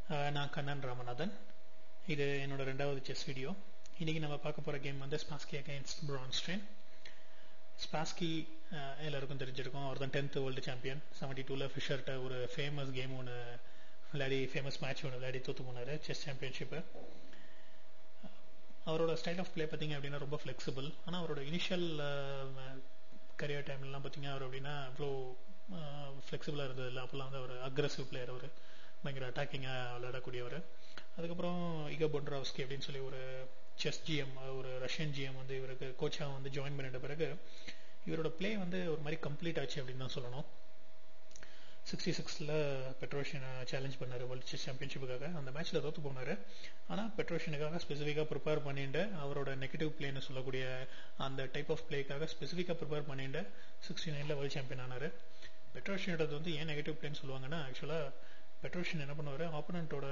நான் கண்ணன் ராமநாதன். இது என்னோட ரெண்டாவது செஸ் வீடியோ. இன்றைக்கி நம்ம பார்க்க போகிற கேம் வந்து ஸ்பாஸ்கி அகைன்ஸ்ட் பிரான்ஸ்டெயின். ஸ்பாஸ்கி எல்லாருக்கும் தெரிஞ்சிருக்கும். அவர் தான் 10th வேர்ல்டு சாம்பியன். 72ல் ஃபிஷர்கிட்ட ஒரு ஃபேமஸ் கேம் ஒன்று விளையாடி, ஃபேமஸ் மேட்ச் ஒன்று விளையாடி தோற்று போனார் செஸ் சாம்பியன்ஷிப்பு. அவரோட ஸ்டைல் ஆஃப் பிளே பார்த்திங்க அப்படின்னா ரொம்ப ஃப்ளெக்சிபிள். ஆனால் அவரோட இனிஷியல் கரியர் டைம்லலாம் பார்த்திங்க அவர் அப்படின்னா அவ்வளோ ஃப்ளெக்சிபிளாக இருந்தது இல்லை. அப்போல்லாம் வந்து அவர் அக்ரெசிவ் பிளேயர், அவர் பயங்கர அட்டாக்கிங்காக விளையாடக்கூடியவர். அதுக்கப்புறம் இகோ பொன்ட்ராவ்ஸ்கி அப்படின்னு சொல்லி ஒரு செஸ் ஜிஎம், ஒரு ரஷ்யன் ஜிஎம் வந்து இவருக்கு கோச்சாக வந்து ஜாயின் பண்ணிட்ட பிறகு இவரோட பிளே வந்து ஒரு மாதிரி கம்ப்ளீட் ஆச்சு அப்படின்னு தான் சொல்லணும். 66ல் பெட்ரோஷியனை சேலஞ்ச் பண்ணார் வேர்ல்டு செஸ் சாம்பியன்ஷிப்புக்காக. அந்த மேட்ச்சில் தோற்று போனார். ஆனால் பெட்ரோஷியனுக்காக ஸ்பெசிஃபிக்காக ப்ரிப்பேர் பண்ணிட்டு அவரோட நெகட்டிவ் பிளேன்னு சொல்லக்கூடிய அந்த டைப் ஆஃப் பிளேக்காக ஸ்பெசிஃபிக்காக ப்ரிப்பேர் பண்ணிட்டு 69ல் வேர்ல்டு சாம்பியன் ஆனார். பெட்ரோஷியனோடது வந்து ஏன் நெகட்டிவ் பிளேன்னு சொல்லுவாங்கன்னா, ஆக்சுவலாக பெட்ரோஷியன் என்ன பண்ணுவார், ஆப்போனண்ட்டோட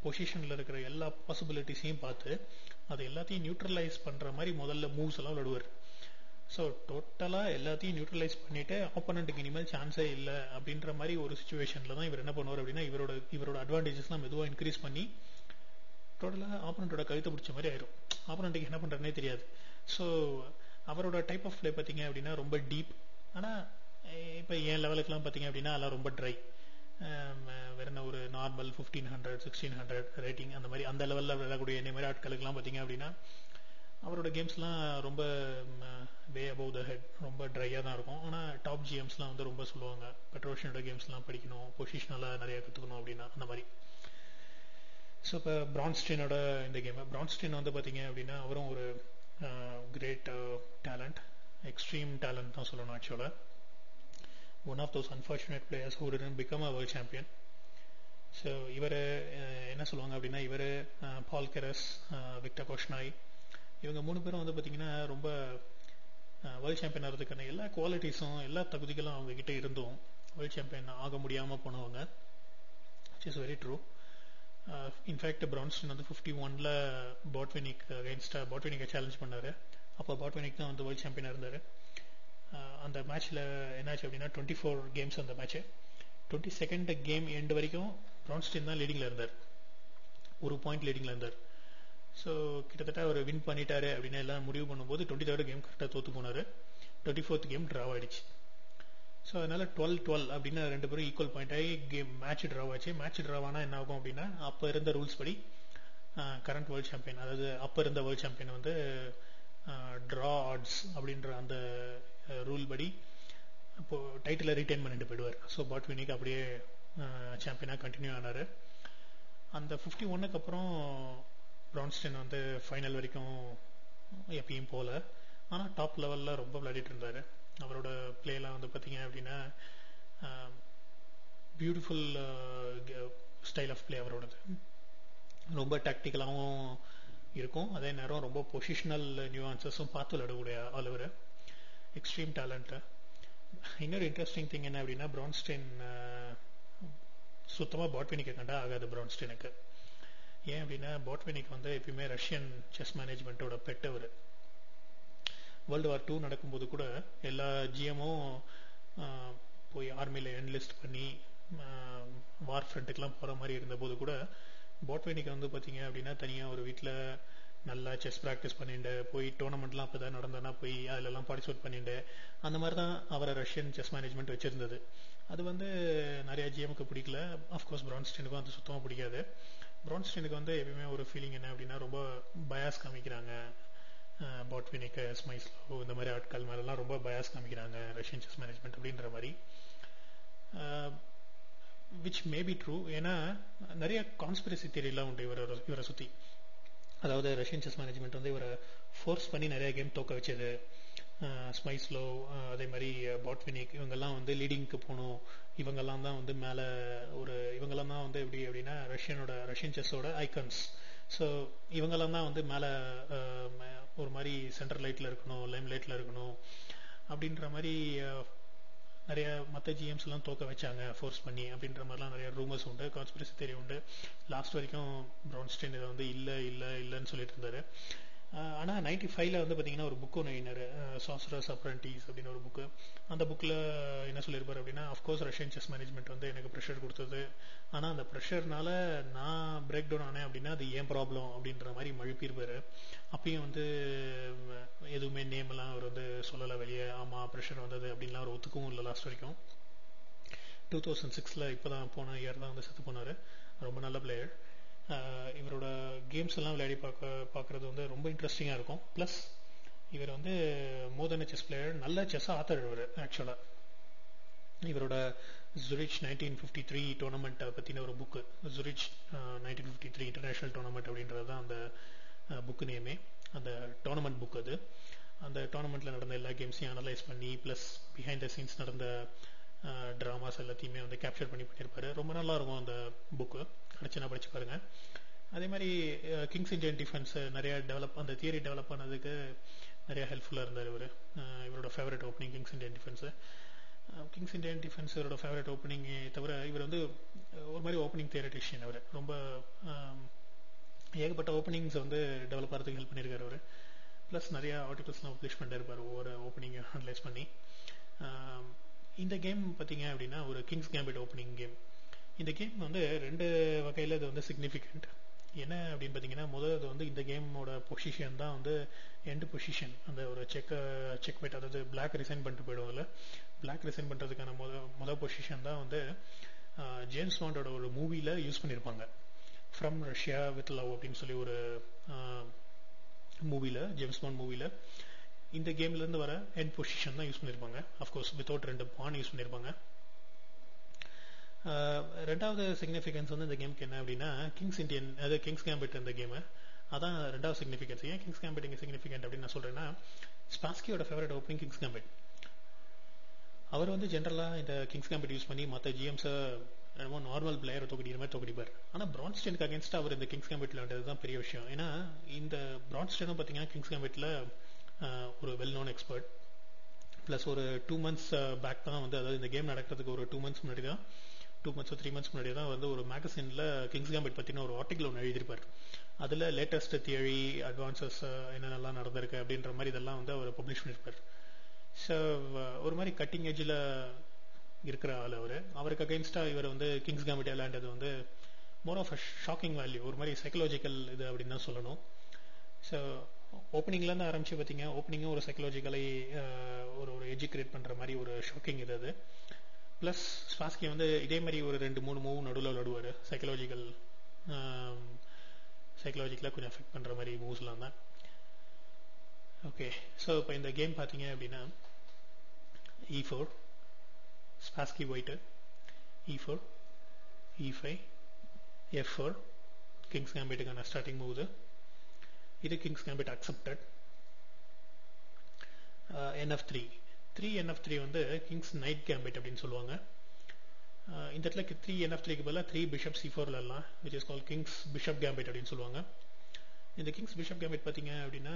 பொசிஷனில் இருக்கிற எல்லா பாசிபிலிட்டிஸையும் பார்த்து அது எல்லாத்தையும் நியூட்ரலைஸ் பண்ணுற மாதிரி முதல்ல மூவ்ஸ் எல்லாம் விளையாடுவார். ஸோ டோட்டலாக எல்லாத்தையும் நியூட்ரலைஸ் பண்ணிவிட்டு ஆப்போனண்ட்டுக்கு இனிமேல் சான்ஸே இல்லை அப்படின்ற மாதிரி ஒரு சுச்சுவேஷனில் தான் இவர் என்ன பண்ணுவார் அப்படின்னா, இவரோட அட்வான்டேஜஸ்லாம் மெதுவாக இன்க்ரீஸ் பண்ணி டோட்டலாக ஆப்போனண்ட்டோட கழுத்தை பிடிச்ச மாதிரி ஆயிரும். ஆப்போனண்ட்டுக்கு என்ன பண்ணுறதுனே தெரியாது. ஸோ அவரோட டைப் ஆஃப் பிளே பார்த்தீங்க அப்படின்னா ரொம்ப டீப். ஆனால் இப்போ என் லெவலுக்குலாம் பார்த்தீங்க அப்படின்னா அதெல்லாம் ரொம்ப ட்ரை. வேற என்ன ஒரு நார்மல் 1500 1600 ரேட்டிங் அந்த மாதிரி அந்த லெவலில் விளையாடக்கூடிய என்ன மாதிரி ஆட்களுக்கெல்லாம் பார்த்தீங்க அப்படின்னா அவரோட கேம்ஸ்லாம் ரொம்ப வே அபவ் த ஹெட், ரொம்ப ட்ரையாக தான் இருக்கும். ஆனால் டாப் ஜிஎம்ஸ்லாம் வந்து ரொம்ப சொல்லுவாங்க, பெட்ரோஷியனோட கேம்ஸ்லாம் படிக்கணும், பொசிஷனலாக நிறையா கற்றுக்கணும் அப்படின்னா அந்த மாதிரி. ஸோ இப்போ பிரான்ஸ்டெயினோட இந்த கேமு, பிரான்ஸ்டெயின் வந்து பார்த்தீங்க அப்படின்னா அவரும் ஒரு கிரேட் டேலண்ட், எக்ஸ்ட்ரீம் டேலண்ட் தான் சொல்லணும். ஆக்சுவலாக one of those unfortunate players who didn't become a world champion. So இவர் என்ன சொல்லுவாங்க அப்படின்னா, இவர் பால் கெரஸ், விக்டர் கோஷ்னாய், இவங்க 3 பேரும் வந்து பார்த்திங்கன்னா ரொம்ப வேர்ல்டு சாம்பியன் ஆகிறதுக்கான எல்லா குவாலிட்டிஸும் எல்லா தகுதிகளும் அவங்கக்கிட்ட இருந்தும் வேர்ல்டு சாம்பியன் ஆக முடியாமல் போனவங்க. Which is very true. In fact Bronstein வந்து 51ல் பாட்வினிக்கை சேலஞ்ச் பண்ணார். அப்போ பாட்வினிக் தான் வந்து வேர்ல்டு சாம்பியனாக இருந்தார். அந்த மேட்ச்சில் என்னாச்சு அப்படின்னா 24 கேம்ஸ் அந்த மேட்ச்சு. 22nd கேம் எண்டு வரைக்கும் பிரான்ஸ்டெயின் தான் லீடிங்கில் இருந்தார், ஒரு பாயிண்ட் லீடிங்கில் இருந்தார். ஸோ கிட்டத்தட்ட அவர் வின் பண்ணிட்டாரு அப்படின்னு எல்லாம் முடிவு பண்ணும்போது 23rd கேம் கரெக்டாக தோற்று போனார். 24th கேம் ட்ராவ் ஆகிடுச்சு. ஸோ அதனால் 12-12 அப்படின்னு 2 பேரும் ஈக்குவல் பாயிண்ட் ஆகி கேம் மேட்ச் ட்ராவ் ஆச்சு. மேட்ச் ட்ராவ் ஆனால் என்ன ஆகும் அப்படின்னா, அப்போ இருந்த ரூல்ஸ் படி கரண்ட் வேர்ல்டு சாம்பியன், அதாவது அப்போ இருந்த வேர்ல்டு சாம்பியன் வந்து ட்ரா ஆட்ஸ் அப்படின்ற அந்த ரூல் படி இப்போது டைட்டிலை ரீட்டைன் பண்ணிட்டு போயிடுவார். ஸோ பாட்வினிக் அப்படியே சாம்பியனாக கண்டினியூ ஆனார். அந்த 51க்கு அப்புறம் பிரான்ஸ்டெயின் வந்து ஃபைனல் வரைக்கும் எப்பயும் போகல. ஆனால் டாப் லெவலில் ரொம்ப விளையாடிட்டு இருந்தார். அவரோட பிளேலாம் வந்து பார்த்தீங்க அப்படின்னா பியூட்டிஃபுல் ஸ்டைல் ஆஃப் பிளே அவரோடது. ரொம்ப டாக்டிக்கலாகவும் இருக்கும், அதே நேரம் ரொம்ப பொசிஷனல் நியூஆன்சஸும் பார்த்து விளையாடக்கூடிய ஆளுவர். Extreme talent. இன்னொரு இன்ட்ரெஸ்டிங் திங் என்ன அப்படின்னா, பிரான்ஸ்டெயின் சுத்தமாக பாட்வினிக்கை கண்டா ஆகாது பிரான்ஸ்டெயினுக்கு. ஏன் அப்படின்னா, பாட்வினிக் வந்து எப்பயுமே ரஷ்யன் செஸ் மேனேஜ்மெண்ட்டோட பெட். அவர் வேர்ல்டு வார் 2 நடக்கும்போது கூட எல்லா ஜிஎமும் போய் ஆர்மியில் என்லிஸ்ட் பண்ணி வார் ஃப்ரண்ட்டுக்கெலாம் போகிற மாதிரி இருந்தபோது கூட பாட்வினிக் வந்து பார்த்தீங்க அப்படின்னா தனியாக ஒரு வீட்டில் நல்லா செஸ் ப்ராக்டிஸ் பண்ணிட்டு போய் டோர்னமெண்ட்லாம் அப்போ தான் நடந்தோன்னா போய் அதிலெல்லாம் பார்ட்டிசிபேட் பண்ணிட்டு அந்த மாதிரி தான் அவரை ரஷ்யன் செஸ் மேனேஜ்மெண்ட் வச்சுருந்தது. அது வந்து நிறையா ஜிஎமுக்கு பிடிக்கல. ஆஃப்கோர்ஸ் பிரான்ஸ்டெயினுக்கும் அது சுத்தமாக பிடிக்காது. பிரான்ஸ்டெயினுக்கு வந்து எப்பயுமே ஒரு ஃபீலிங் என்ன அப்படின்னா, ரொம்ப பயாஸ் காமிக்கிறாங்க பாட்வினிக்கு, ஸ்மைஸ்லோ இந்த மாதிரி ஆட்கள் மேலெலாம் ரொம்ப பயாஸ் காமிக்கிறாங்க ரஷ்யன் செஸ் மேனேஜ்மெண்ட் அப்படின்ற மாதிரி. Which may be true. ஏன்னா நிறைய கான்ஸ்பிரசி தியரிலாம் உண்டு இவரை சுற்றி. அதாவது ரஷ்யன் செஸ் மேனேஜ்மெண்ட் வந்து இவரை ஃபோர்ஸ் பண்ணி நிறைய கேம் தோக்க வச்சது. ஸ்மைஸ்லோ, அதே மாதிரி பாட்வினிக், இவங்கெல்லாம் வந்து லீடிங்க்கு போகணும், இவங்கெல்லாம் தான் வந்து மேலே இவங்கெல்லாம் தான் வந்து எப்படி அப்படின்னா ரஷ்யன் செஸ்ஸோட ஐக்கன்ஸ். ஸோ இவங்கெல்லாம் தான் வந்து மேலே ஒரு மாதிரி சென்டர் லைட்டில் இருக்கணும், லைம் லைட்டில் இருக்கணும் அப்படின்ற மாதிரி நிறைய மற்ற ஜிஎம்ஸ்லாம் தோக்க வச்சாங்க ஃபோர்ஸ் பண்ணி அப்படின்ற மாதிரிலாம் நிறைய ரூமர்ஸ் உண்டு, கான்ஸ்பிரசி தியரி உண்டு. லாஸ்ட் வரைக்கும் பிரான்ஸ்டெயின் இதை வந்து இல்லைன்னு சொல்லிட்டு இருந்தார். ஆனால் 95ல் வந்து பார்த்தீங்கன்னா ஒரு புக் ஒன்று எழுதினார், சாசரஸ் அப்ரண்டிஸ் அப்படின்னு ஒரு புக்கு. அந்த புக்கில் என்ன சொல்லியிருப்பார் அப்படின்னா, அஃப்கோர்ஸ் ரஷ்யன் செஸ் மேனேஜ்மெண்ட் வந்து எனக்கு ப்ரெஷர் கொடுத்தது, ஆனால் அந்த ப்ரெஷர்னால நான் பிரேக் டவுன் ஆனேன் அப்படின்னா அது ஏன் ப்ராப்ளம் அப்படின்ற மாதிரி மழுப்பியிருப்பார். அப்பயும் வந்து எதுவுமே நேம்லாம் அவர் வந்து சொல்லலை வெளியே. ஆமாம் ப்ரெஷர் வந்தது அப்படின்லாம் அவர் ஒத்துக்கவும் இல்லை லாஸ்ட் வரைக்கும். 2006ல் இப்போ தான் போன இயர் தான் வந்து செத்து போனார். ரொம்ப நல்ல பிளேயர். இவரோட கேம்ஸ் எல்லாம் விளையாடி பார்க்குறது வந்து ரொம்ப இன்ட்ரெஸ்டிங்காக இருக்கும். ப்ளஸ் இவர் வந்து மோர் தென் செஸ் பிளேயர், நல்ல செஸ் ஆத்தர் இவர் ஆக்சுவலாக. இவரோட ஜுரிச் 1953 டோர்னமெண்ட்டை பற்றின ஒரு புக்கு, ஜுரிச் 1953 இன்டர்நேஷ்னல் டோர்னமெண்ட் அப்படின்றது தான் அந்த புக்கு நேமே, அந்த டோர்னமெண்ட் புக். அது அந்த டோர்னமெண்ட்டில் நடந்த எல்லா கேம்ஸையும் அனலைஸ் பண்ணி ப்ளஸ் பிஹைண்ட் த சீன்ஸ் நடந்த ட்ராமாஸ் எல்லாத்தையுமே வந்து கேப்சர் பண்ணியிருப்பாரு. ரொம்ப நல்லா இருக்கும் அந்த புக்கு, கிடச்சுன்னா படிச்சு பாருங்க. அதே மாதிரி கிங்ஸ் இண்டியன் டிஃபென்ஸ் நிறைய டெவலப், அந்த தியரி டெவலப் பண்ணதுக்கு நிறைய ஹெல்ப்ஃபுல்லாக இருந்தார் இவர். இவரோட favourite opening Kings Indian defence. Kings Indian defence இவரோட ஃபேவரட் ஓப்பனிங்கே தவிர இவர் வந்து ஒரு மாதிரி ஓப்பனிங் தியரட்டிஷியன். அவர் ரொம்ப ஏகப்பட்ட ஓப்பனிங்ஸ் வந்து டெவலப் ஆகிறதுக்கு ஹெல்ப் பண்ணியிருக்காரு அவர். ப்ளஸ் நிறைய ஆர்டிகல்ஸ்லாம் பப்ளிஷ் பண்ணிருப்பார் ஒவ்வொரு ஓப்பனிங்கை அனலைஸ் பண்ணி. இந்த கேம் பார்த்தீங்க அப்படின்னா ஒரு கிங்ஸ் கேம்பிட் ஓப்பனிங் கேம். இந்த கேம் வந்து ரெண்டு வகையில் இது வந்து சிக்னிஃபிகண்ட். என்ன அப்படின்னு பார்த்தீங்கன்னா, முதல் வந்து இந்த கேமோட பொசிஷன் தான் வந்து எண்ட் பொசிஷன். அந்த ஒரு செக் மேட், அதாவது பிளாக் ரிசைன் பண்ணிட்டு போயிடுவோம்ல, பிளாக் ரிசைன் பண்ணுறதுக்கான முதல் பொசிஷன் தான் வந்து ஜேம்ஸ் பாண்டோட ஒரு மூவியில் யூஸ் பண்ணியிருப்பாங்க. ஃப்ரம் ரஷ்யா வித் லவ் அப்படின்னு சொல்லி ஒரு மூவியில், ஜேம்ஸ் பாண்ட் மூவியில் இந்த கேம்லேருந்து வர எண்ட் பொசிஷன் தான் யூஸ் பண்ணியிருப்பாங்க. அஃப்கோர்ஸ் வித்தவுட் 2 பான் யூஸ் பண்ணியிருப்பாங்க. ரெண்டாவது சிக்னிஃபிகன்ஸ் வந்து இந்த கேமுக்கு என்ன அப்படின்னா, கிங்ஸ் இண்டியன், அதாவது கிங்ஸ் கேம்பிட் இந்த கேமு, அதான் ரெண்டாவது சிக்னிஃபிகன்ஸ். ஏன் கிங்ஸ் கேம்பிட் இங்கே சிக்னிஃபிகன்ட் அப்படின்னு நான் சொல்கிறேன்னா, ஸ்பாஸ்கியோட ஃபேவரட் ஓப்பனிங் கிங்ஸ் கேம்பிட். அவர் வந்து ஜென்ரலாக இந்த கிங்ஸ் கேம்பிட் யூஸ் பண்ணி மற்ற ஜிஎம்ஸை ரொம்ப நார்மல் பிளேயரை தோக்கடிக்கிற மாதிரி தோக்கடிப்பார். ஆனால் பிரான்ஸ்டனுக்கு அகேன்ஸ்டாக அவர் இந்த கிங்ஸ் கேம்பிட் விளையாண்டது தான் பெரிய விஷயம். ஏன்னா இந்த பிரான்ஸ்டனும் பார்த்தீங்கன்னா கிங்ஸ் கேம்பிட்டில் ஒரு வெல் நோன் எக்ஸ்பர்ட். ப்ளஸ் ஒரு 2 months பேக் தான் வந்து, அதாவது இந்த கேம் நடக்கிறதுக்கு ஒரு 2 months முன்னாடி தான், 2 months 3 months முன்னாடி தான் வந்து ஒரு மேகசினில் கிங்ஸ் கேம்பிட் பற்றின ஒரு ஆர்டிகல் ஒன்று எழுதியிருப்பார். அதில் லேட்டஸ்ட் தியரி, அட்வான்சஸ் என்னென்னலாம் நடந்திருக்கு அப்படின்ற மாதிரி இதெல்லாம் வந்து அவர் பப்ளிஷ் பண்ணியிருப்பார். ஸோ ஒரு மாதிரி கட்டிங் ஏஜில் இருக்கிற ஆள் அவர். அவருக்கு அகெயின்ஸ்டாக இவர் வந்து கிங்ஸ் கேம்பிட் விளையாண்டது வந்து more of a shocking value, ஒரு மாதிரி சைக்கலாஜிக்கல் இது அப்படின்னு தான் சொல்லணும். ஸோ ஓப்பனிங்லேருந்து ஆரம்பிச்சு பார்த்தீங்க, ஓப்பனிங்கும் ஒரு சைக்கலாஜிக்கலி ஒரு எஜ்ஜு கிரியேட் பண்ணுற மாதிரி ஒரு ஷாக்கிங் இது அது. ப்ளஸ் ஸ்பாஸ்கி வந்து இதே மாதிரி ஒரு 2-3 மூவ் நடுவில் விளையாடுவார், சைக்கலாஜிக்கலாக கொஞ்சம் அஃபெக்ட் பண்ணுற மாதிரி மூவ்ஸ்லாம் தான். ஓகே, ஸோ இப்போ இந்த கேம் பார்த்தீங்க அப்படின்னா E4, Spassky white, E4, E5, F4 kings கேம்பிட்டுக்கான ஸ்டார்டிங் மூவ். இது kings gambit accepted. NF3 NF3 வந்து கிங்ஸ் நைட் கேம்பிட் அப்படின்னு சொல்லுவாங்க. இந்த இடத்துல 3 NF3க்கு பதிலாக 3 பிஷப் C4 விளையாடலாம், which is call Kings bishop gambit அப்படின்னு சொல்லுவாங்க. இந்த கிங்ஸ் பிஷப் கேம்பிட் பார்த்தீங்க அப்படின்னா,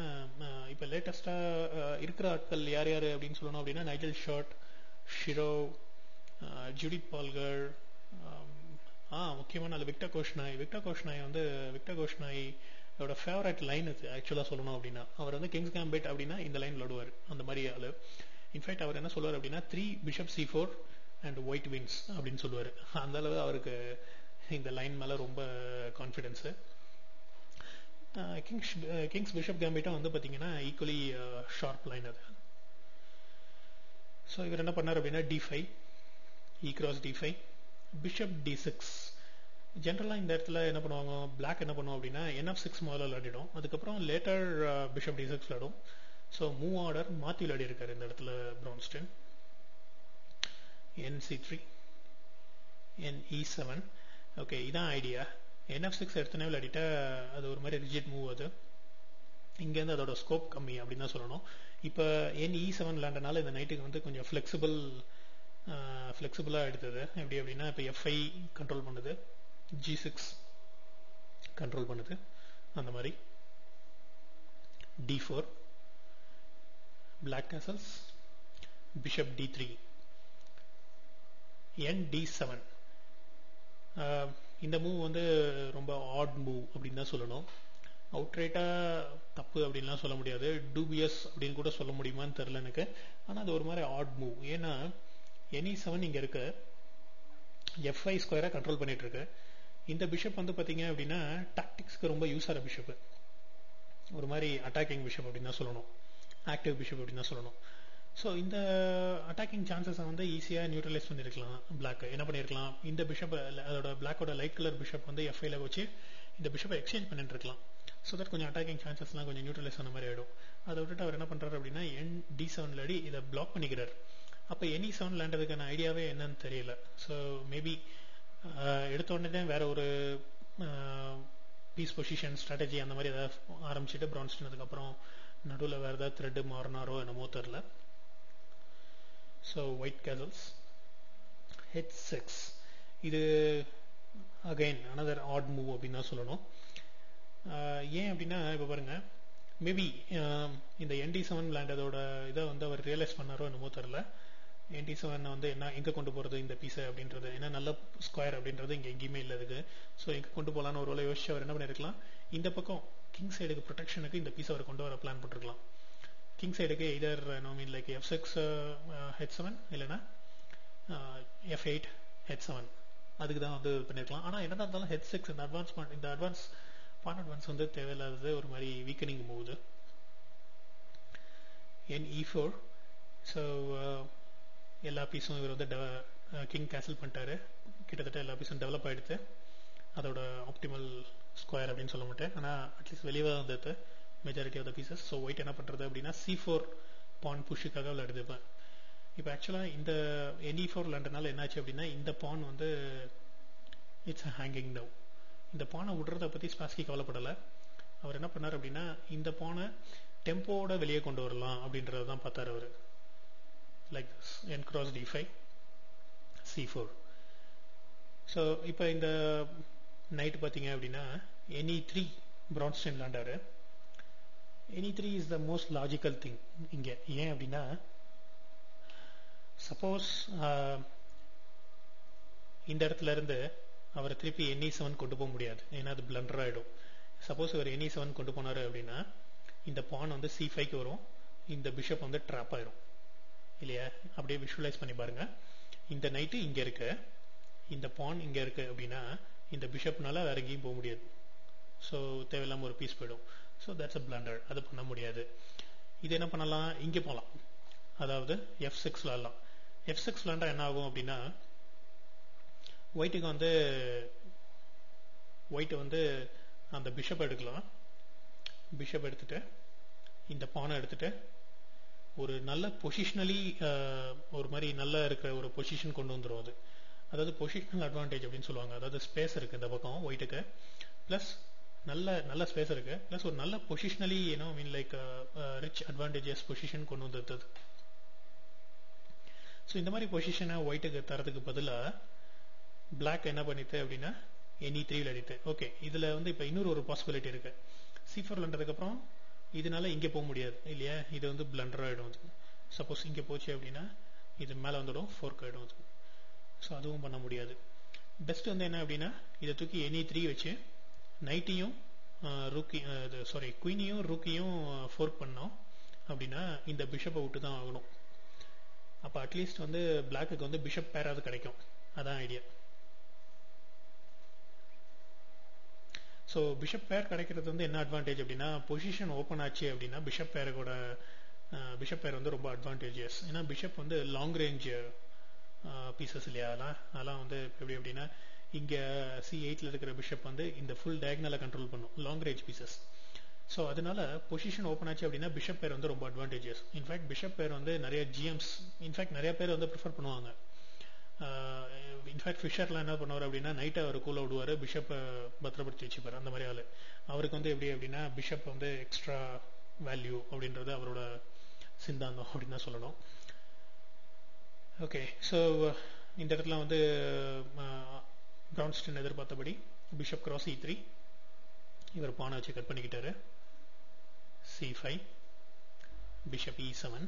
இப்போ லேட்டஸ்ட்டாக இருக்கிற ஆட்கள் யார் யார் அப்படின்னு சொல்லணும் அப்படின்னா, Nigel short, Shiro, Judith Palghar, முக்கியமான அது விக்டர் கோஷ்னாய் வந்து விக்டர் கோஷ்னாயோட ஃபேவரட் லைன் இது ஆக்சுவலாக சொல்லணும் அப்படின்னா. அவர் வந்து கிங்ஸ் கேம்பிட் அப்படின்னா இந்த லைன் விளையாடுவார், அந்த மாதிரி ஆள். இன்ஃபேக்ட் அவர் என்ன சொல்லுவார் அப்படின்னா 3 bishop C4 and white wins அப்படின்னு சொல்லுவார். அந்த அளவு அவருக்கு இந்த லைன் மேலே ரொம்ப கான்ஃபிடென்ஸு. கிங்ஸ் பிஷப் கேம்பிட்டும் வந்து பார்த்தீங்கன்னா ஈக்குவலி ஷார்ப் லைன் அது. ஸோ இவர் என்ன பண்ணார் அப்படின்னா D5, E cross D5, bishop D6. ஜென்ரலாக இந்த இடத்துல என்ன பண்ணுவாங்க, பிளாக் என்ன பண்ணுவோம் அப்படின்னா NF6 முதல்ல விளையாடிடும், அதுக்கப்புறம் லேட்டர் பிஷப் D6 விளையாடும். ஸோ மூவ் ஆர்டர் மாற்றி விளையாடி இருக்காரு இந்த இடத்துல பிரான்ஸ்டன். NC3, NE7. ஓகே, இதான் ஐடியா. NF6 எடுத்துனே விளையாடிட்டா அது ஒரு மாதிரி ரிஜிட் மூவ். அது இங்கேருந்து அதோட ஸ்கோப் கம்மி அப்படின்னு தான் சொல்லணும். இப்போ NE7 விளையாண்டனால இந்த நைட்டுக்கு வந்து கொஞ்சம் ஃப்ளெக்சிபிளாக எடுத்தது. எப்படி அப்படின்னா, இப்போ F5 கண்ட்ரோல் பண்ணுது, G6 கண்ட்ரோல் பண்ணுது, அந்த மாதிரி. D4, black castles, bishop D3, ND7. இந்த மூவ் வந்து ரொம்ப ஆட் மூவ் அப்படின்னு தான் சொல்லணும். அவுட்ரைட்டாக தப்பு அப்படின்லாம் சொல்ல முடியாது, டூபியஸ் அப்படின்னு கூட சொல்ல முடியுமான்னு தெரில எனக்கு. ஆனால் அது ஒரு மாதிரி ஆட் மூவ். ஏன்னா NE7 இங்கே இருக்க F5 ஸ்கொயரை கண்ட்ரோல் பண்ணிட்டு இருக்கு. இந்த பிஷப் வந்து பார்த்தீங்க அப்படின்னா டாக்டிக்ஸ்க்கு ரொம்ப யூஸ் ஆகிற பிஷப்பு, ஒரு மாதிரி அட்டாக்கிங் பிஷப் அப்படின்னு தான் சொல்லணும், ஆக்டிவ் பிஷப் அப்படின்னு தான் சொல்லணும். ஸோ இந்த அட்டாக்கிங் சான்சஸை வந்து ஈஸியாக நியூட்ரலைஸ் பண்ணியிருக்கலாம். பிளாக் என்ன பண்ணியிருக்கலாம், இந்த பிஷப் அதோட பிளாக்கோட லைட் கலர் பிஷப் வந்து F5ல வச்சு இந்த பிஷப்பை எக்ஸ்சேஞ்ச் பண்ணிட்டு இருக்கலாம். ஸோ தட் கொஞ்சம் அட்டாக்கிங் சான்சஸ்லாம் கொஞ்சம் நியூட்ரலைஸ் ஆன மாதிரி ஆகிடும். அதை விட்டுட்டு அவர் என்ன பண்ணுறாரு அப்படின்னா D7 அடி இதை பிளாக் பண்ணிக்கிறார். அப்போ NE7 லேண்டதுக்கான ஐடியாவே என்னன்னு தெரியல. ஸோ மேபி எடுத்த உடனே வேற ஒரு பீஸ் பொசிஷன் ஸ்ட்ராட்டஜி அந்த மாதிரி ஏதாவது ஆரம்பிச்சுட்டு பிரான்ஸ்டன் அதுக்கப்புறம் நடுவில் வேறு ஏதாவது த்ரெட்டு மாறினாரோ என்னமோ தெரில. ஸோ ஒயிட் கேசல்ஸ் H6, இது அகைன் அனதர் ஆட் மூவ் அப்படின்னு தான் சொல்லணும். ஏன் அப்படின்னா இப்போ பாருங்க, மேபி இந்த ND7 லேண்டதோட இதை வந்து அவர் ரியலைஸ் பண்ணாரோ என்னமோ தெரில. ND7 வந்து என்ன எங்கே கொண்டு போகிறது இந்த பீஸை அப்படின்றது, ஏன்னா நல்ல ஸ்கொயர் அப்படின்றது இங்கே எங்கேயுமே இல்லை அதுக்கு. ஸோ எங்கே கொண்டு போகலான்னு ஒரு வேலை யோசிச்சு அவர் என்ன பண்ணியிருக்கலாம், இந்த பக்கம் கிங் சைடுக்கு ப்ரொடெக்ஷனுக்கு இந்த பீஸை அவர் கொண்டு வர பிளான் போட்டிருக்கலாம். கிங் சைடுக்கு இதர் no mean like F6 H7 இல்லைன்னா F8 H7 அதுக்கு தான் வந்து பண்ணியிருக்கலாம். ஆனால் என்னதான் இருந்தாலும் H6 இந்த அட்வான்ஸ் பான் அட்வான்ஸ் வந்து தேவையில்லாதது, ஒரு மாதிரி வீக்கனிங் போகுது. E4. ஸோ எல்லா பீஸும் இவர் வந்து கிங் கேன்சல் பண்ணிட்டாரு. கிட்டத்தட்ட எல்லா பீஸும் டெவலப் ஆகிடுது. அதோட ஆப்டிமல் ஸ்கொயர் அப்படின்னு சொல்ல மாட்டேன், ஆனால் அட்லீஸ்ட் வெளியே வந்தது majority of the pieces. So white என்ன பண்ணுறது அப்படின்னா C4 பான் புஷுக்காக விளையாடுது. இப்போ ஆக்சுவலாக இந்த NE4 விளையாண்டனால என்னாச்சு அப்படின்னா இந்த பான் வந்து இட்ஸ் ஹேங்கிங் டவுன். இந்த பானை விடுறத பற்றி ஸ்பாஸ்கி கவலைப்படலை. அவர் என்ன பண்ணார் அப்படின்னா இந்த பானை டெம்போவோட வெளியே கொண்டு வரலாம் அப்படின்றத தான் பார்த்தார் அவர். Like n cross D5 C4. So இப்போ இந்த நைட் பார்த்தீங்க அப்படின்னா NE3 பிரான்ஸ்டன் விளையாண்டாரு. NE3 is the most logical thing இங்கே. ஏன் அப்படின்னா சப்போஸ் இந்த இடத்துல இருந்து அவரை திருப்பி NE7 கொண்டு போக முடியாது, ஏன்னா அது பிளண்டர் ஆகிடும். சப்போஸ் அவர் NE7 கொண்டு போனார் அப்படின்னா இந்த பான் வந்து C5க்கு வரும், இந்த பிஷப் வந்து ட்ராப் ஆயிரும் இல்லையா. அப்படியே விஷுவலைஸ் பண்ணி பாருங்க, இந்த நைட்டு இங்கே இருக்கு, இந்த பான் இங்கே இருக்கு அப்படின்னா இந்த பிஷப்னால வேற எங்கேயும் போக முடியாது. ஸோ தேவையில்லாமல் ஒரு பீஸ் போயிடும். ஸோ தட்ஸ் அ பிளண்டர், அது பண்ண முடியாது. இது என்ன பண்ணலாம், இங்கே போகலாம், அதாவது F6 விளாடலாம். F6 விளாண்டா என்ன ஆகும் அப்படின்னா ஒயிட்டுக்கு வந்து ஒயிட்டு வந்து அந்த பிஷப் எடுக்கலாம். பிஷப் எடுத்துட்டு இந்த பானை எடுத்துட்டு ஒரு நல்ல பொசிஷனலி ஒரு மாதிரி நல்லா இருக்கிற ஒரு பொசிஷன் கொண்டு வந்துடும். அது அதாவது பொசிஷனல் அட்வான்டேஜ் அப்படின்னு சொல்லுவாங்க. அதாவது ஸ்பேஸ் இருக்கு இந்த பக்கம் ஒயிட்டுக்கு, பிளஸ் நல்ல ஸ்பேஸ் இருக்கு, பிளஸ் ஒரு நல்ல பொசிஷனலி ஏன்னோ mean like rich advantages position கொண்டு வந்துருது. ஸோ இந்த மாதிரி பொசிஷனை ஒயிட்டுக்கு தரதுக்கு பதிலாக பிளாக் என்ன பண்ணிட்டு அப்படின்னா NE3 விளையாடிட்டு, ஓகே இதில் வந்து இப்போ இன்னொரு ஒரு பாசிபிலிட்டி இருக்கு. C4 விளையாண்டதுக்கப்புறம் இதனால இங்கே போக முடியாது இல்லையா, இது வந்து பிளண்டர் ஆகிடும். அது சப்போஸ் இங்கே போச்சு அப்படின்னா இது மேலே வந்துடும், ஃபோர்க் ஆகிடும் அது. ஸோ அதுவும் பண்ண முடியாது. பெஸ்ட் வந்து என்ன அப்படின்னா இதை தூக்கி NE3 வச்சு நைட்டையும் குயினையும் ரூக்கையும் ஃபோர்க் பண்ணோம் அப்படின்னா இந்த பிஷப்பை விட்டு தான் ஆகணும். அப்போ அட்லீஸ்ட் வந்து பிளாக்குக்கு வந்து பிஷப் பேராவது கிடைக்கும், அதான் ஐடியா. ஸோ பிஷப் பேர் கிடைக்கிறது வந்து என்ன அட்வான்டேஜ் அப்படின்னா பொசிஷன் ஓப்பன் ஆச்சு அப்படின்னா பிஷப் பேர் வந்து ரொம்ப அட்வான்டேஜஸ். ஏன்னா பிஷப் வந்து லாங் ரேஞ்ச் பீசஸ் இல்லையா, அதெல்லாம் வந்து எப்படி அப்படின்னா இங்கே C8ல இருக்கிற பிஷப் வந்து இந்த ஃபுல் டயக்னலை கண்ட்ரோல் பண்ணும், லாங் ரேஞ்ச் பீசஸ். ஸோ அதனால பொசிஷன் ஓப்பன் ஆச்சு அப்படின்னா பிஷப் பேர் வந்து ரொம்ப அட்வான்டேஜஸ். இன்ஃபேக்ட் பிஷப் பேர் வந்து நிறைய GMs இன்ஃபேக்ட் நிறைய பேர் வந்து ப்ரிஃபர் பண்ணுவாங்க. இன்ஃபேக்ட் ஃபிஷர்லாம் என்ன பண்ணுவார் அப்படின்னா நைட்டை அவர் கூல விடுவார், பிஷப்பை பத்திரப்படுத்தி வச்சுப்பார். அந்த மாதிரி ஆள். அவருக்கு வந்து எப்படி அப்படின்னா பிஷப் வந்து எக்ஸ்ட்ரா வேல்யூ அப்படின்றது அவரோட சிந்தாந்தம் அப்படின்னு தான் சொல்லணும். ஓகே, ஸோ இந்த இடத்துல வந்து பிரான்ஸ்டன் எதிர்பார்த்தபடி பிஷப் கிராஸ் E3, இவர் பானை வச்சு கட் பண்ணிக்கிட்டாரு. C5, bishop E7,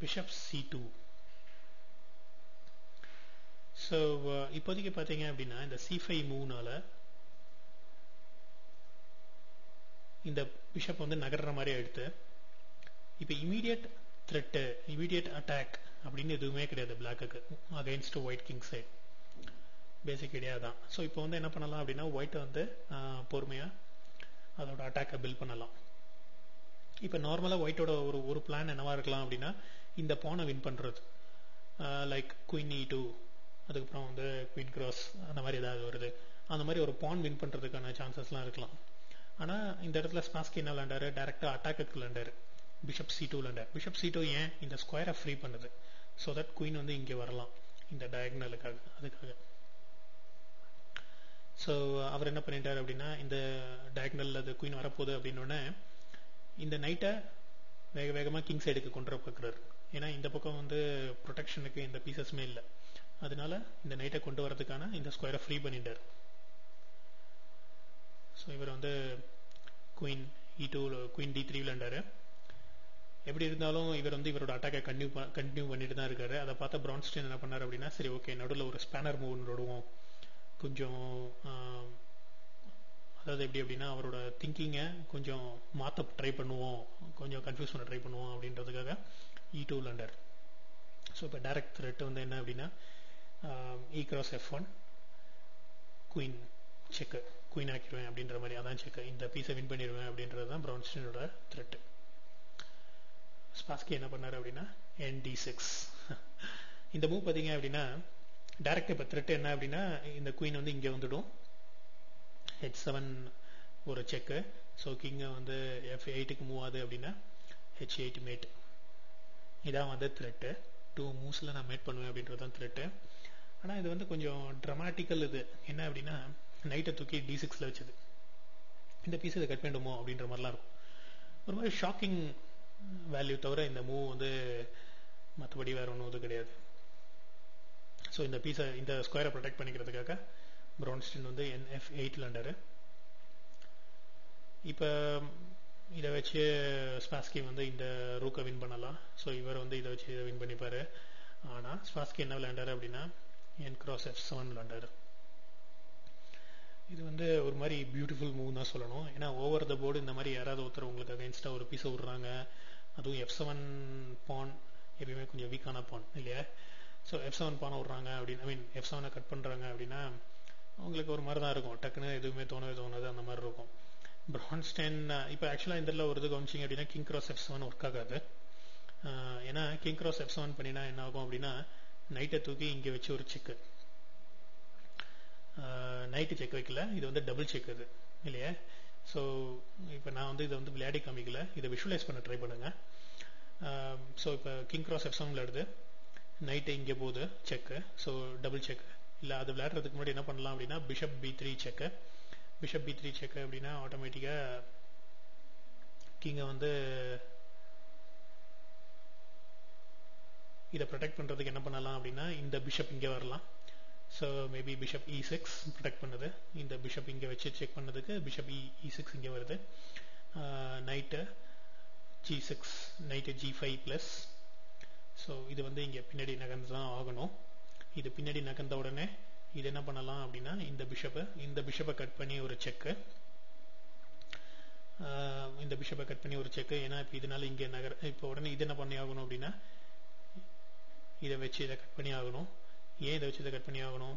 bishop C2. So இப்போதைக்கு பார்த்தீங்க அப்படின்னா இந்த C5 மூவ்னால இந்த பிஷப் வந்து நகர்ற மாதிரி எடுத்து இப்போ இமீடியட் த்ரெட்டு இமீடியட் அட்டாக் அப்படின்னு எதுவுமே கிடையாது பிளாக்குக்கு against white king side basic idea தான். ஸோ இப்போ வந்து என்ன பண்ணலாம் அப்படின்னா ஒயிட்டை வந்து பொறுமையாக அதோட அட்டாக்கை பில்ட் பண்ணலாம். இப்போ நார்மலாக ஒயிட்டோட ஒரு பிளான் என்னவா இருக்கலாம் அப்படின்னா இந்த பானை வின் பண்ணுறது, லைக் குயின் E2, அதுக்கப்புறம் வந்து குயின் கிராஸ் அந்த மாதிரி ஏதாவது வருது, அந்த மாதிரி ஒரு பான் வின் பண்ணுறதுக்கான சான்சஸ்லாம் இருக்கலாம். ஆனால் இந்த இடத்துல ஸ்பாஸ்கி என்ன விளையாண்டாரு, டேரெக்டாக அட்டாக்கு விளையாண்டாரு, பிஷப் C2 விளையாண்டார். பிஷப் C2 ஏன் இந்த ஸ்கொயரை ஃப்ரீ பண்ணுது, ஸோ தட் குயின் வந்து இங்கே வரலாம் இந்த டயக்னலுக்காக, அதுக்காக. ஸோ அவர் என்ன பண்ணிட்டார் அப்படின்னா இந்த டயக்னல் அது குயின் வரப்போகுது அப்படின்னோடனே இந்த நைட்டை வேக வேகமாக கிங் சைடுக்கு கொண்டு வர பார்க்குறாரு. ஏன்னா இந்த பக்கம் வந்து ப்ரொடெக்ஷனுக்கு எந்த பீசஸுமே இல்லை, அதனால இந்த நைட்டை கொண்டு வரதுக்கான இந்த ஸ்கொயரை ஃப்ரீ பண்ணிட்டார். ஸோ இவர் வந்து குயின் E2 குயின் D3 விளையாண்டாரு. எப்படி இருந்தாலும் இவர் வந்து இவரோட அட்டாக்கை கண்டினியூ பண்ணிட்டு தான் இருக்காரு. அதை பார்த்த பிரான்ஸ்டைன் என்ன பண்ணார் அப்படின்னா சரி ஓகே நடுவில் ஒரு ஸ்பேனர் மூவ் விடுவோம், கொஞ்சம் அதாவது எப்படி அப்படின்னா அவரோட திங்கிங்கை கொஞ்சம் மாற்ற ட்ரை பண்ணுவோம், கொஞ்சம் கன்ஃபியூஸ் பண்ண ட்ரை பண்ணுவோம் அப்படின்றதுக்காக E2 விளையாண்டார். ஸோ இப்போ டைரக்ட் த்ரெட் வந்து என்ன அப்படின்னா E cross F1 குயின் செக்கு, குயின் ஆக்கிடுவேன் அப்படின்ற மாதிரி, அதான் செக்கு, இந்த பீஸை வின் பண்ணிடுவேன் அப்படின்றது தான் பிரான்ஸ்டைனோட த்ரெட்டு. ஸ்பாஸ்கி என்ன பண்ணார் அப்படின்னா ND6 இந்த மூவ் பார்த்தீங்க அப்படின்னா டைரக்ட் இப்போ த்ரெட் என்ன அப்படின்னா இந்த குயின் வந்து இங்கே வந்துடும், H7 ஒரு செக்கு, ஸோ கிங்கை வந்து F8க்கு மூவ் ஆகுது அப்படின்னா H8 மேட், இதான் வந்து த்ரெட்டு. 2 மூவ்ஸில் நான் மேட் பண்ணுவேன் அப்படின்றது தான் த்ரெட்டு. ஆனால் இது வந்து கொஞ்சம் ட்ரமாட்டிக்கல். இது என்ன அப்படின்னா நைட்டை தூக்கி D6ல் வச்சது, இந்த பீஸ் இதை கட் பண்ணிடுமோ அப்படின்ற மாதிரிலாம் இருக்கும். ஒரு மாதிரி ஷாக்கிங் வேல்யூ தவிர இந்த மூவ் வந்து மற்றபடி வேற ஒன்றும் இது கிடையாது. ஸோ இந்த பீஸை இந்த ஸ்கொயரை ப்ரொடெக்ட் பண்ணிக்கிறதுக்காக பிரான்ஸ்டைன் வந்து F8 விளையாண்டாரு. இப்போ இதை வச்சு ஸ்பாஸ்கி வந்து இந்த ரூக்கை வின் பண்ணலாம். ஸோ இவர் வந்து இதை வச்சு இதை வின் பண்ணிப்பாரு. ஆனால் ஸ்பாஸ்கி என்ன விளையாண்டாரு அப்படின்னா N cross F7 விளையாண்டாரு. இது வந்து ஒரு மாதிரி பியூட்டிஃபுல் மூவ் தான் சொல்லணும். ஏன்னா ஓவர் த போர்டு இந்த மாதிரி யாராவது ஒருத்தர் உங்களுக்கு அகைன்ஸ்டா ஒரு பீஸை விடுறாங்க, அதுவும் F7 பான் எப்பயுமே கொஞ்சம் வீக்கான பான் இல்லையா. ஸோ F7 பானை விடுறாங்க அப்படின்னு, ஐ மீன் F7 கட் பண்ணுறாங்க அப்படின்னா அவங்களுக்கு ஒரு மாதிரி தான் இருக்கும், டக்குன்னு எதுவுமே தோணாது அந்த மாதிரி இருக்கும். பிரான்ஸ்டைன் இப்போ ஆக்சுவலாக இந்த இதில் ஒரு இது கவனிச்சிங்க அப்படின்னா கிங் கிராஸ் F7 ஒர்க் ஆகாது. ஏன்னா கிங் கிராஸ் F7 பண்ணினா என்ன ஆகும் அப்படின்னா நைட்டை தூக்கி இங்கே வச்சு ஒரு செக்கு, நைட்டு செக் வைக்கல, இது வந்து டபுள் செக் இது இல்லையா. ஸோ இப்போ நான் வந்து இதை வந்து விளையாடி காமிக்கல, இதை விஷுவலைஸ் பண்ண ட்ரை பண்ணுங்க. ஸோ இப்போ கிங் கிராஸ் F7 விளையாடுது, நைட்டு இங்கே போகுது செக்கு, ஸோ டபுள் செக்கு. இல்லை அது விளையாடுறதுக்கு முன்னாடி என்ன பண்ணலாம் அப்படின்னா பிஷப் B3 செக்கு, பிஷப் B3 செக்கு அப்படின்னா ஆட்டோமேட்டிக்காக கிங்கை வந்து இதை ப்ரொடெக்ட் பண்ணுறதுக்கு என்ன பண்ணலாம் அப்படின்னா இந்த பிஷப் இங்கே வரலாம். So maybe bishop E6 protect பண்ணுது, இந்த பிஷப் இங்கே வச்சு செக் பண்ணதுக்கு பிஷப் E6 இங்கே வருது. Night G6, night G5 plus. So இது வந்து இங்கே பின்னாடி நகர்ந்து தான் ஆகணும். இது பின்னாடி நகர்ந்த உடனே இது என்ன பண்ணலாம் அப்படின்னா இந்த பிஷப்பை கட் பண்ணி ஒரு செக்கு, இந்த பிஷப்பை கட் பண்ணி ஒரு செக்கு. ஏன்னா இப்போ இதனால இங்கே இப்போ உடனே இது என்ன பண்ணி ஆகணும் அப்படின்னா இதை வச்சு இதை கட் பண்ணி ஆகணும். ஏன் இதை வச்சு இதை கட் பண்ணி ஆகணும்,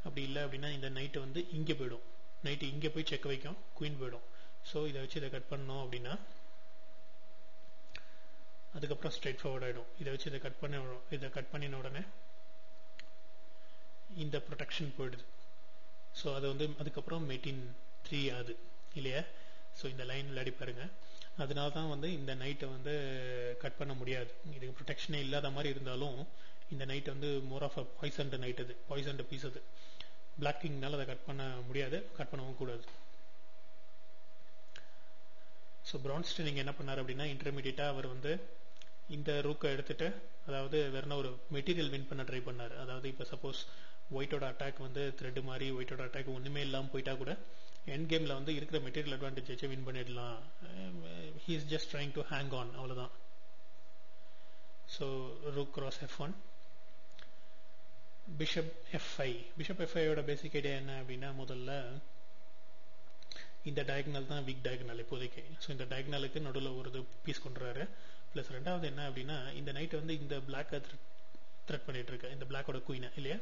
அப்படி இல்லை அப்படின்னா இந்த நைட்டு வந்து இங்கே போயிடும், நைட்டு இங்கே போய் செக் வைக்கும், குயின் போயிடும். ஸோ இதை வச்சு இதை கட் பண்ணோம் அப்படின்னா அதுக்கப்புறம் ஸ்ட்ரைட் ஃபார்வர்ட் ஆகிடும். இதை வச்சு இதை கட் பண்ணின உடனே இந்த ப்ரொடெக்ஷன் போயிடுது. ஸோ அது வந்து அதுக்கப்புறம் மெட்டின் 3 ஆகுது இல்லையா. ஸோ இந்த லைன் விளையாடி பாருங்க. அதனால தான் வந்து இந்த நைட்டை வந்து கட் பண்ண முடியாது, இதுக்கு ப்ரொடெக்ஷனே இல்லாத மாதிரி இருந்தாலும் இந்த நைட் வந்து more of a poisoned night, அது பாய்சன்ட் பீஸ், அது பிளாக் கிங்னால அதை கட் பண்ண முடியாது, கட் பண்ணவும் கூடாது. ஸோ பிரான்ஸ்டைன் இங்கே என்ன பண்ணார் அப்படின்னா இன்டர்மீடியட்டாக அவர் வந்து இந்த ரூக்கை எடுத்துட்டு, அதாவது வேற ஒரு மெட்டீரியல் வின் பண்ண ட்ரை பண்ணார். அதாவது இப்போ சப்போஸ் ஒயிட்டோட அட்டாக் வந்து த்ரெட் மாதிரி ஒயிட்டோட அட்டாக் ஒன்றுமே இல்லாமல் போயிட்டா கூட எண்ட் கேமில் வந்து இருக்கிற மெட்டீரியல் அட்வான்டேஜ் வச்சு வின் பண்ணிடலாம். He is just trying to hang on, அவ்வளோதான். So rook cross F1, bishop F5. Bishop F5 ஓட பேசிக் ஐடியா என்ன அப்படின்னா முதல்ல இந்த டயக்னல் தான் வீக் டயக்னல் இப்போதைக்கு. ஸோ இந்த டயக்னலுக்கு நடுவில் ஒரு பீஸ் கொண்டுறாரு. ப்ளஸ் ரெண்டாவது என்ன அப்படின்னா, இந்த நைட் வந்து இந்த பிளாக்கை த்ரெட் பண்ணிட்டு இருக்கு, இந்த பிளாக்கோட குயினை இல்லையா.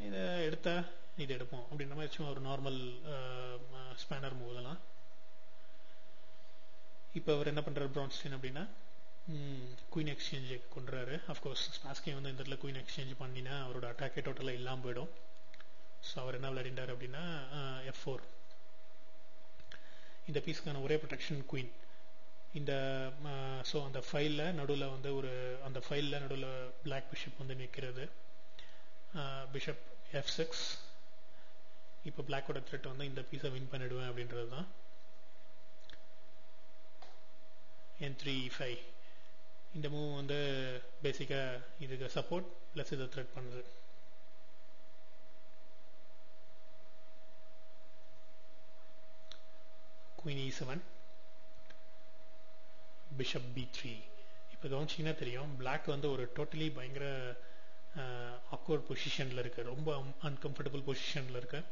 இதை எடுத்தா இது எடுப்போம் அப்படின்ற மாதிரி சும்மா ஒரு நார்மல் ஸ்பேனர் மூவ் இதெல்லாம். இப்போ அவர் என்ன பண்றாரு பிரான்ஸ்டைன் அப்படின்னா, குயின் எக்ஸ்சேஞ்சு கொண்டுறாரு. அஃப்கோர்ஸ் ஸ்பாஸ்கி வந்து இந்த இடத்துல குயின் எக்ஸ்சேஞ்ச் பண்ணினா அவரோட அட்டாக்கே டோட்டலாக இல்லாமல் போயிடும். ஸோ அவர் என்ன விளையாடிட்டார் அப்படின்னா F4. இந்த பீஸ்க்கான ஒரே ப்ரொடெக்ஷன் குயின். இந்த ஸோ அந்த ஃபைலில் நடுவில் வந்து அந்த ஃபைலில் நடுவில் பிளாக் பிஷப் வந்து நிற்கிறது. Bishop F6. இப்போ பிளாக்கோட த்ரெட் வந்து இந்த பீஸை வின் பண்ணிடுவேன் அப்படின்றது தான். N3 E5. இந்த மூவ் வந்து பேசிக்காக இதுக்கு சப்போர்ட் ப்ளஸ் இதை த்ரெட் பண்ணுது. Queen E7. Bishop B3. இப்போ கவனிச்சிங்கன்னா தெரியும், பிளாக் வந்து ஒரு டோட்டலி பயங்கர ஆக்வர்ட் பொசிஷனில் இருக்குது, ரொம்ப அன்கம்ஃபர்டபுள் பொசிஷனில் இருக்குது.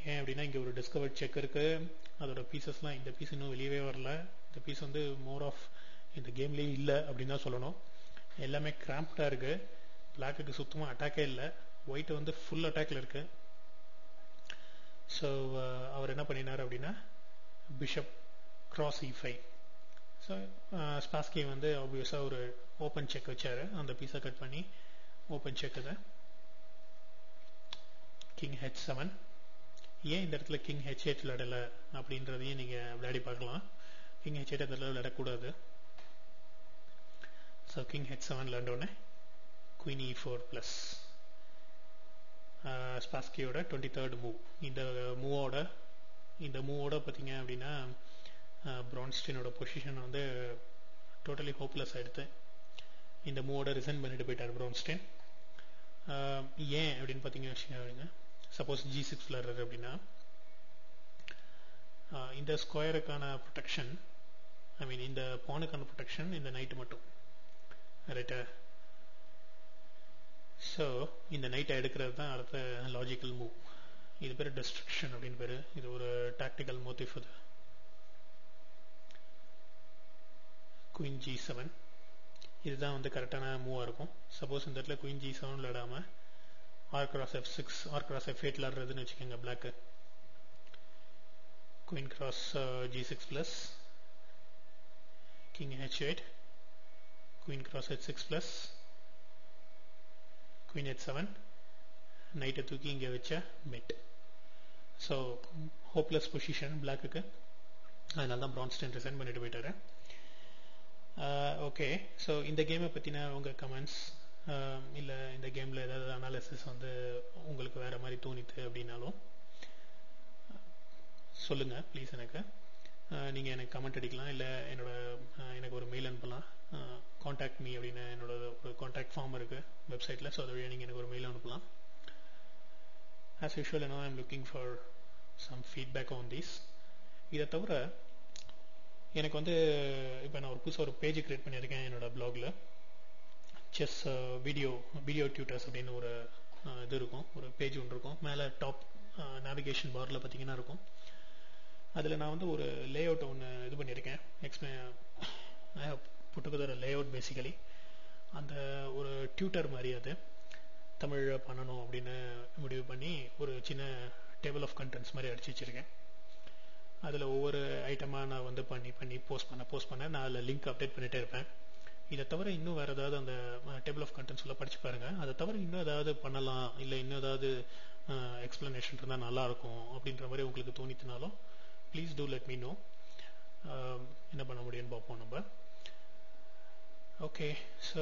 ஏன் அப்படின்னா இங்கே ஒரு டிஸ்கவர்ட் செக் இருக்குது, அதோட பீசஸ்லாம் இந்த பீஸ் இன்னும் வெளியவே வரல. இந்த பீஸ் வந்து மோர் ஆஃப் இந்த கேம்லேயே இல்லை அப்படின்னு தான் சொல்லணும். எல்லாமே கிராம்ப்டாக இருக்குது. பிளாக்குக்கு சுத்தமாக அட்டாக்கே இல்லை. ஒயிட் வந்து ஃபுல் அட்டாக்ல இருக்கு. ஸோ அவர் என்ன பண்ணினார் அப்படின்னா பிஷப் கிராஸ் E5. ஸோ ஸ்பாஸ்கி வந்து ஆப்வியஸாக ஒரு ஓப்பன் செக் வச்சாரு. அந்த பீஸை கட் பண்ணி ஓப்பன் செக் அதை கிங் H7. ஏன் இந்த இடத்துல கிங் H8 விளையாடலை அப்படின்றதையும் நீங்கள் விளையாடி பார்க்கலாம். கிங் H8 அந்த இடத்துல விளையாடக்கூடாது. ஸோ கிங் H7 விளையாண்டோடனே குயின் E4 ப்ளஸ் ஸ்பாஸ்கியோட 23rd மூவ். இந்த மூவோட பார்த்தீங்க அப்படின்னா பிரான்ஸ்டைனோட பொசிஷன் வந்து டோட்டலி ஹோப்லெஸ் ஆகிடுது. இந்த மூவோட ரிசைன் பண்ணிட்டு போயிட்டார் பிரான்ஸ்டைன். ஏன் அப்படின்னு பார்த்தீங்கன்னா, சப்போஸ் G6 விளையாடுறாரு அப்படின்னா இந்த ஸ்கொயருக்கான ப்ரொடெக்ஷன், ஐ மீன் இந்த பானுக்கான ப்ரொடெக்ஷன் இந்த நைட்டு மட்டும் ரைட்டா. ஸோ இந்த நைட்டை எடுக்கிறது தான் அடுத்த லாஜிக்கல் மூவ். இது பேர் டிஸ்ட்ரக்ஷன் அப்படின்னு பேர். இது ஒரு டாக்டிக்கல் மோட்டிவ். இது குயின் G7. இதுதான் வந்து கரெக்டான மூவாக இருக்கும். சப்போஸ் இந்த இடத்துல குயின் G7 விளையாடாம R cross F6 R cross F8 விளையாடுறதுன்னு வச்சுக்கோங்க black. Queen cross G6 plus king H8, queen cross H6 plus queen H7, நைட்டை தூக்கி இங்கே வச்ச மெட். ஸோ ஹோப்லெஸ் பொசிஷன் பிளாக்குக்கு. அதனால தான் பிரான்ஸ்டைன் ரிசைன் பண்ணிட்டு போயிட்டாரு. ஓகே, ஸோ இந்த கேமை பற்றின உங்கள் கமெண்ட்ஸ் இல்லை இந்த கேமில் ஏதாவது அனாலிசிஸ் வந்து உங்களுக்கு வேறு மாதிரி தோணித்து அப்படின்னாலும் சொல்லுங்கள் ப்ளீஸ். நீங்கள் எனக்கு கமெண்ட் அடிக்கலாம், இல்லை எனக்கு ஒரு மெயில் அனுப்பலாம். காண்டாக்ட் மீ அப்படின்னு என்னோட ஒரு காண்டாக்ட் ஃபார்ம் இருக்குது வெப்சைட்டில். ஸோ அது வழியாக நீங்கள் எனக்கு ஒரு மெயில் அனுப்பலாம். As usual I am looking for some feedback on these. இதை தவிர எனக்கு வந்து இப்போ நான் புதுசாக ஒரு பேஜ் கிரியேட் பண்ணியிருக்கேன் என்னோடய ப்ளாகில். செஸ் வீடியோ டியூட்டர்ஸ் அப்படின்னு ஒரு இது இருக்கும், ஒரு பேஜ் ஒன்று இருக்கும். மேலே டாப் நேவிகேஷன் பாரில் பார்த்தீங்கன்னா இருக்கும். அதில் நான் வந்து ஒரு லே அவுட் ஒன்று இது பண்ணியிருக்கேன். I have put together layout basically. அந்த ஒரு டியூட்டர் மாதிரி அது தமிழில் பண்ணணும் அப்படின்னு முடிவு பண்ணி ஒரு சின்ன டேபிள் ஆஃப் கண்டென்ட்ஸ் மாதிரி அடிச்சு வச்சுருக்கேன். அதில் ஒவ்வொரு ஐட்டமாக நான் வந்து பண்ணி போஸ்ட் பண்ண நான் அதில் லிங்க் அப்டேட் பண்ணிகிட்டே இருப்பேன். இதை தவிர இன்னும் வேறு ஏதாவது அந்த டேபிள் ஆஃப் கண்டென்ட்ஸ் எல்லாம் படித்து பாருங்கள். அதை தவிர இன்னும் ஏதாவது பண்ணலாம், இல்லை இன்னும் ஏதாவது எக்ஸ்ப்ளனேஷன் இருந்தால் நல்லாயிருக்கும் அப்படின்ற மாதிரி உங்களுக்கு தோணித்தினாலும் please do let me know. என்ன பண்ண முடியும்னு பார்ப்போம் நம்ம. ஓகே, ஸோ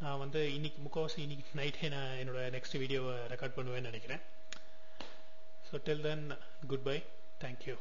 நான் வந்து முக்கால்வாசி இன்னைக்கு நைட்டே நான் என்னோட நெக்ஸ்ட் வீடியோவை ரெக்கார்ட் பண்ணுவேன்னு நினைக்கிறேன். So till then, goodbye. Thank you.